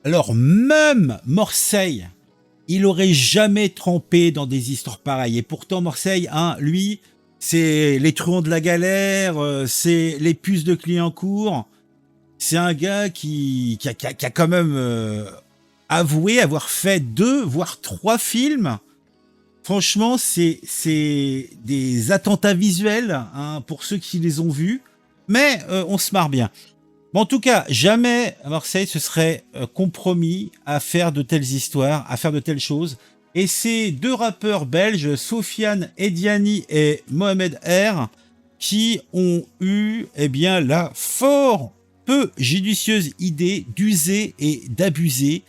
Alors même Morseille, il aurait jamais trempé dans des histoires pareilles. Et pourtant Morseille, hein, lui, c'est les truands de la galère, c'est les puces de Clignancourt. C'est un gars qui a quand même avoué avoir fait 2, voire 3 films. Franchement, c'est des attentats visuels, hein, pour ceux qui les ont vus. Mais on se marre bien. Bon, en tout cas, jamais Marseille se serait compromis à faire de telles histoires, à faire de telles choses. Et ces 2 rappeurs belges, Sofiane Ediani et Mohamed R, qui ont eu eh bien, la fort peu judicieuse idée d'user et d'abuser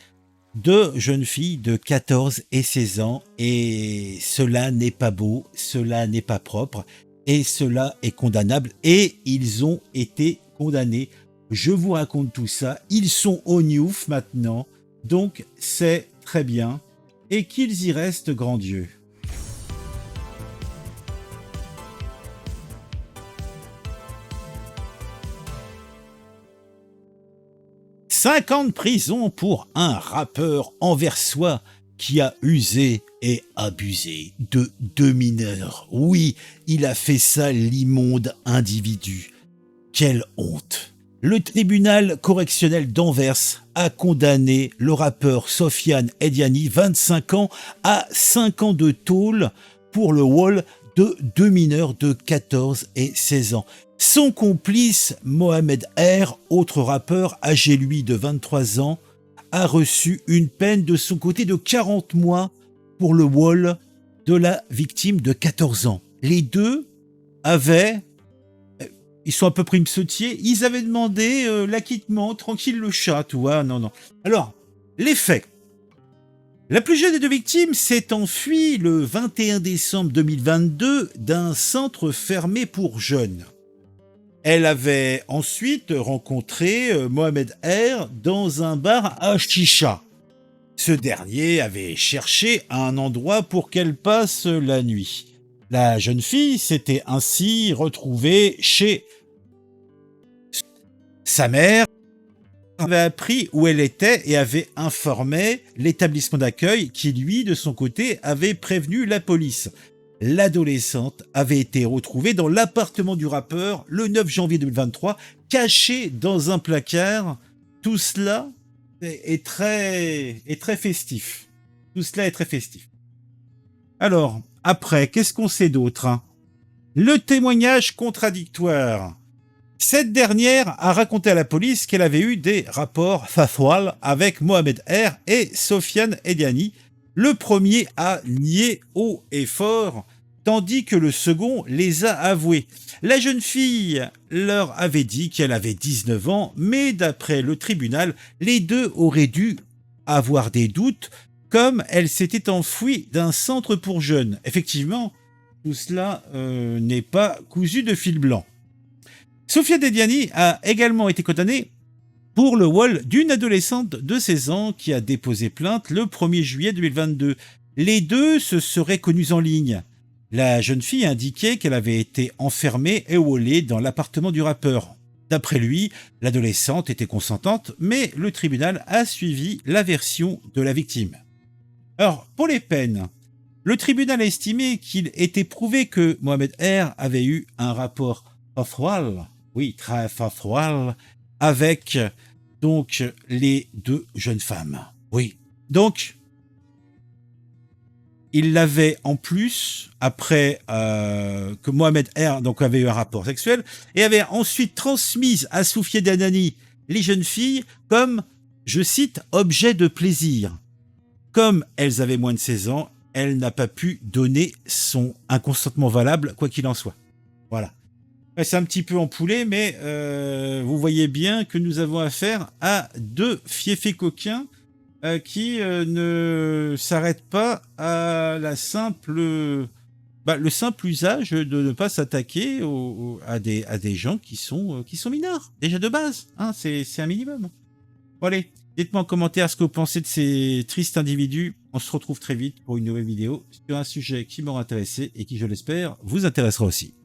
de jeunes filles de 14 et 16 ans. Et cela n'est pas beau, cela n'est pas propre, et cela est condamnable. Et ils ont été condamnés. Je vous raconte tout ça. Ils sont au Newf maintenant, donc c'est très bien. Et qu'ils y restent, grand Dieu. 50 prisons pour un rappeur anversois qui a usé et abusé de 2 mineurs. Oui, il a fait ça, l'immonde individu. Quelle honte! Le tribunal correctionnel d'Anvers a condamné le rappeur Sofiane Ediani, 25 ans, à 5 ans de tôle pour le vol de 2 mineurs de 14 et 16 ans. Son complice, Mohamed R, autre rappeur âgé lui de 23 ans, a reçu une peine de son côté de 40 mois pour le vol de la victime de 14 ans. Les deux avaient... Ils sont à peu près psautiers. Ils avaient demandé l'acquittement, tranquille le chat, tu vois. Non, non. Alors, les faits. La plus jeune des 2 victimes s'est enfuie le 21 décembre 2022 d'un centre fermé pour jeunes. Elle avait ensuite rencontré Mohamed R dans un bar à Chicha. Ce dernier avait cherché un endroit pour qu'elle passe la nuit. La jeune fille s'était ainsi retrouvée chez sa mère, avait appris où elle était et avait informé l'établissement d'accueil qui, lui, de son côté, avait prévenu la police. L'adolescente avait été retrouvée dans l'appartement du rappeur le 9 janvier 2023, cachée dans un placard. Tout cela est très festif. Tout cela est très festif. Alors, après, qu'est-ce qu'on sait d'autre, hein? Le témoignage contradictoire. Cette dernière a raconté à la police qu'elle avait eu des rapports fafoual avec Mohamed R et Sofiane Ediani. Le premier a nié haut et fort, tandis que le second les a avoués. La jeune fille leur avait dit qu'elle avait 19 ans, mais d'après le tribunal, les deux auraient dû avoir des doutes, comme elle s'était enfouie d'un centre pour jeunes. Effectivement, tout cela n'est pas cousu de fil blanc. Sofiane Ediani a également été condamnée pour le vol d'une adolescente de 16 ans qui a déposé plainte le 1er juillet 2022. Les deux se seraient connus en ligne. La jeune fille a indiqué qu'elle avait été enfermée et volée dans l'appartement du rappeur. D'après lui, l'adolescente était consentante, mais le tribunal a suivi la version de la victime. Alors, pour les peines, le tribunal a estimé qu'il était prouvé que Mohamed R avait eu un rapport fafoual, oui, très fafoual, avec donc les 2 jeunes femmes. Oui. Donc, il l'avait en plus, après que Mohamed R donc, avait eu un rapport sexuel, et avait ensuite transmis à Sofiane Ediani les jeunes filles comme, je cite, objet de plaisir. Comme elles avaient moins de 16 ans, elle n'a pas pu donner un consentement valable, quoi qu'il en soit. Voilà. C'est un petit peu empoulé, mais vous voyez bien que nous avons affaire à 2 fiefés coquins qui ne s'arrêtent pas à le simple usage de ne pas s'attaquer à des gens qui sont mineurs, déjà de base. Hein, c'est un minimum. Bon, allez, dites-moi en commentaire ce que vous pensez de ces tristes individus. On se retrouve très vite pour une nouvelle vidéo sur un sujet qui m'aura intéressé et qui, je l'espère, vous intéressera aussi.